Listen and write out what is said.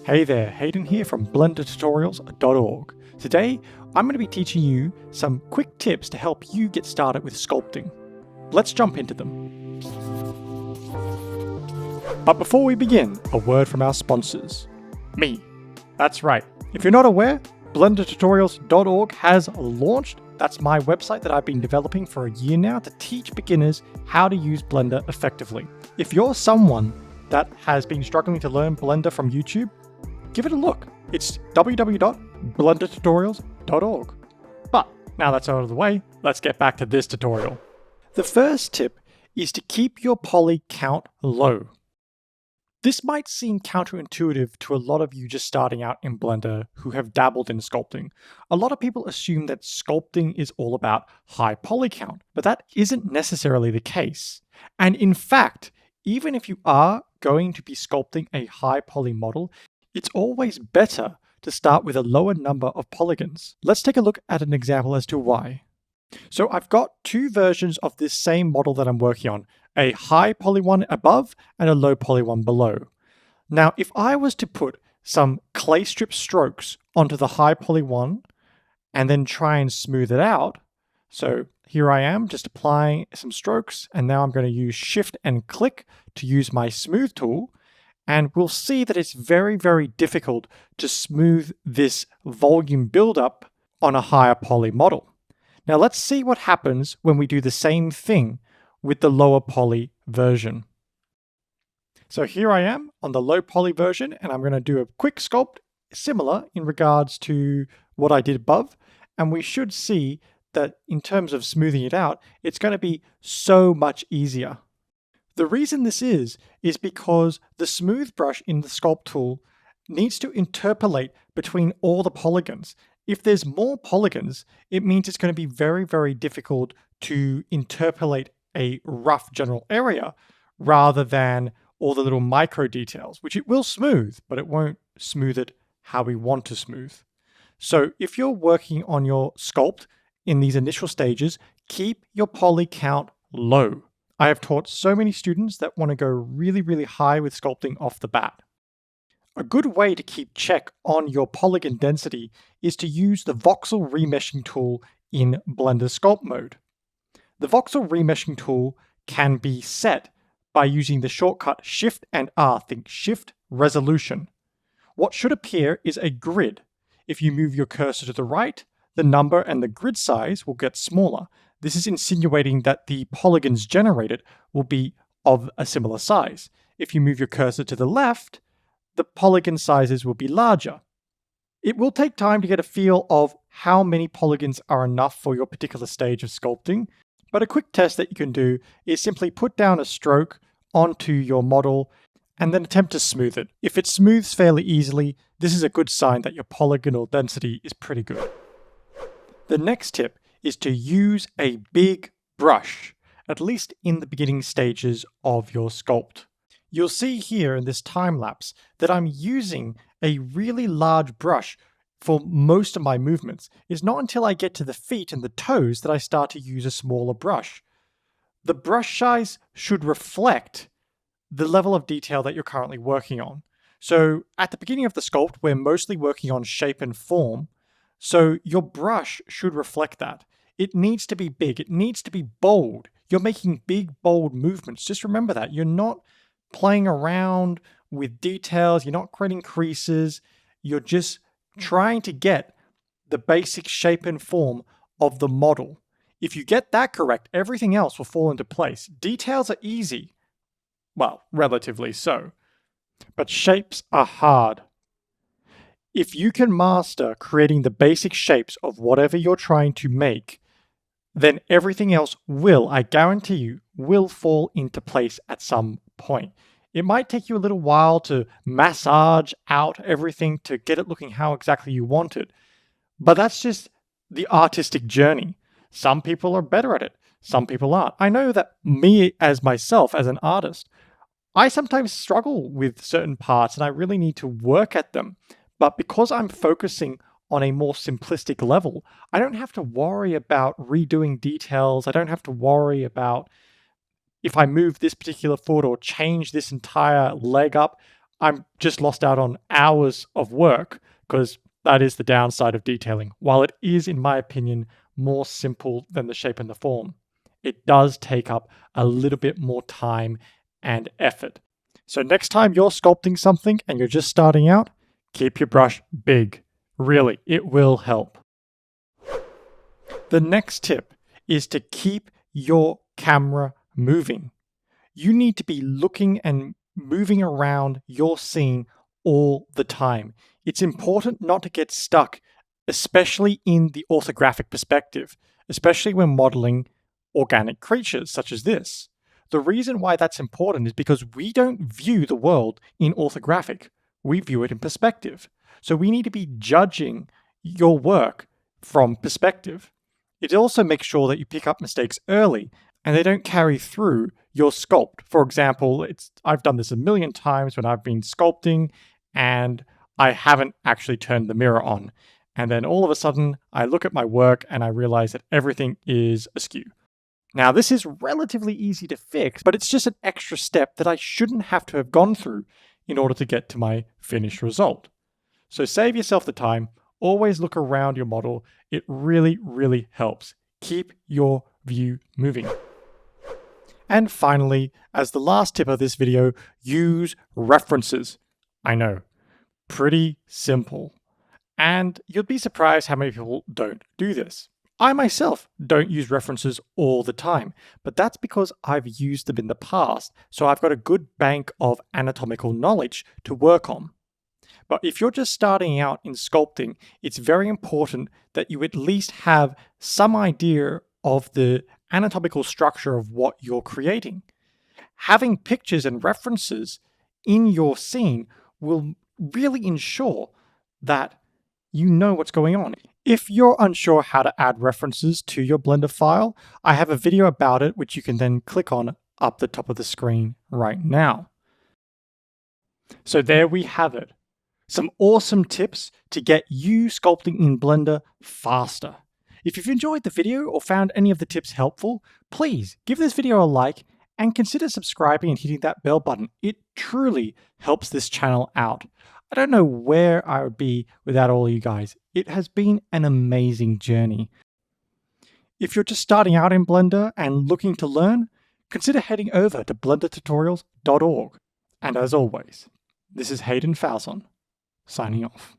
Hey there, Hayden here from BlenderTutorials.org. Today, I'm going to be teaching you some quick tips to help you get started with sculpting. Let's jump into them. But before we begin, a word from our sponsors. Me. That's right. If you're not aware, BlenderTutorials.org has launched. That's my website that I've been developing for a year now to teach beginners how to use Blender effectively. If you're someone that has been struggling to learn Blender from YouTube, give it a look. It's www.blendertutorials.org. But now that's out of the way, let's get back to this tutorial. The first tip is to keep your poly count low. This might seem counterintuitive to a lot of you just starting out in Blender who have dabbled in sculpting. A lot of people assume that sculpting is all about high poly count, but that isn't necessarily the case. And in fact, even if you are going to be sculpting a high poly model, it's always better to start with a lower number of polygons. Let's take a look at an example as to why. So I've got two versions of this same model that I'm working on, a high poly one above and a low poly one below. Now, if I was to put some clay strip strokes onto the high poly one and then try and smooth it out, so here I am just applying some strokes, and now I'm going to use Shift and click to use my smooth tool. And we'll see that it's very, very difficult to smooth this volume buildup on a higher poly model. Now let's see what happens when we do the same thing with the lower poly version. So here I am on the low poly version, and I'm going to do a quick sculpt similar in regards to what I did above. And we should see that in terms of smoothing it out, it's going to be so much easier. The reason this is because the smooth brush in the sculpt tool needs to interpolate between all the polygons. If there's more polygons, it means it's going to be very, very difficult to interpolate a rough general area rather than all the little micro details, which it will smooth, but it won't smooth it how we want to smooth. So if you're working on your sculpt in these initial stages, keep your poly count low. I have taught so many students that want to go really, really high with sculpting off the bat. A good way to keep check on your polygon density is to use the voxel remeshing tool in Blender Sculpt mode. The voxel remeshing tool can be set by using the shortcut Shift and R, think Shift Resolution. What should appear is a grid. If you move your cursor to the right, the number and the grid size will get smaller. This is insinuating that the polygons generated will be of a similar size. If you move your cursor to the left, the polygon sizes will be larger. It will take time to get a feel of how many polygons are enough for your particular stage of sculpting, but a quick test that you can do is simply put down a stroke onto your model and then attempt to smooth it. If it smooths fairly easily, this is a good sign that your polygonal density is pretty good. The next tip is to use a big brush, at least in the beginning stages of your sculpt. You'll see here in this time lapse that I'm using a really large brush for most of my movements. It's not until I get to the feet and the toes that I start to use a smaller brush. The brush size should reflect the level of detail that you're currently working on. So at the beginning of the sculpt, we're mostly working on shape and form, so your brush should reflect that. It needs to be big. It needs to be bold. You're making big, bold movements. Just remember that. You're not playing around with details. You're not creating creases. You're just trying to get the basic shape and form of the model. If you get that correct, everything else will fall into place. Details are easy. Well, relatively so. But shapes are hard. If you can master creating the basic shapes of whatever you're trying to make, then everything else will, I guarantee you, will fall into place at some point. It might take you a little while to massage out everything to get it looking how exactly you want it, but that's just the artistic journey. Some people are better at it, some people aren't. I know that me as myself, as an artist, I sometimes struggle with certain parts and I really need to work at them. But because I'm focusing on a more simplistic level, I don't have to worry about redoing details. I don't have to worry about if I move this particular foot or change this entire leg up. I'm just lost out on hours of work, because that is the downside of detailing. While it is, in my opinion, more simple than the shape and the form, it does take up a little bit more time and effort. So next time you're sculpting something and you're just starting out, keep your brush big. Really, it will help. The next tip is to keep your camera moving. You need to be looking and moving around your scene all the time. It's important not to get stuck, especially in the orthographic perspective, especially when modeling organic creatures such as this. The reason why that's important is because we don't view the world in orthographic. We view it in perspective. So we need to be judging your work from perspective. It also makes sure that you pick up mistakes early and they don't carry through your sculpt. For example, I've done this a million times when I've been sculpting and I haven't actually turned the mirror on. And then all of a sudden, I look at my work and I realize that everything is askew. Now, this is relatively easy to fix, but it's just an extra step that I shouldn't have to have gone through in order to get to my finished result. So save yourself the time. Always look around your model. It really, really helps. Keep your view moving. And finally, as the last tip of this video, use references. I know, pretty simple. And you'll be surprised how many people don't do this. I myself don't use references all the time, but that's because I've used them in the past, so I've got a good bank of anatomical knowledge to work on. But if you're just starting out in sculpting, it's very important that you at least have some idea of the anatomical structure of what you're creating. Having pictures and references in your scene will really ensure that you know what's going on. If you're unsure how to add references to your Blender file, I have a video about it which you can then click on up the top of the screen right now. So there we have it. Some awesome tips to get you sculpting in Blender faster. If you've enjoyed the video or found any of the tips helpful, please give this video a like and consider subscribing and hitting that bell button. It truly helps this channel out. I don't know where I would be without all you guys. It has been an amazing journey. If you're just starting out in Blender and looking to learn, consider heading over to BlenderTutorials.org. And as always, this is Hayden Falson, signing off.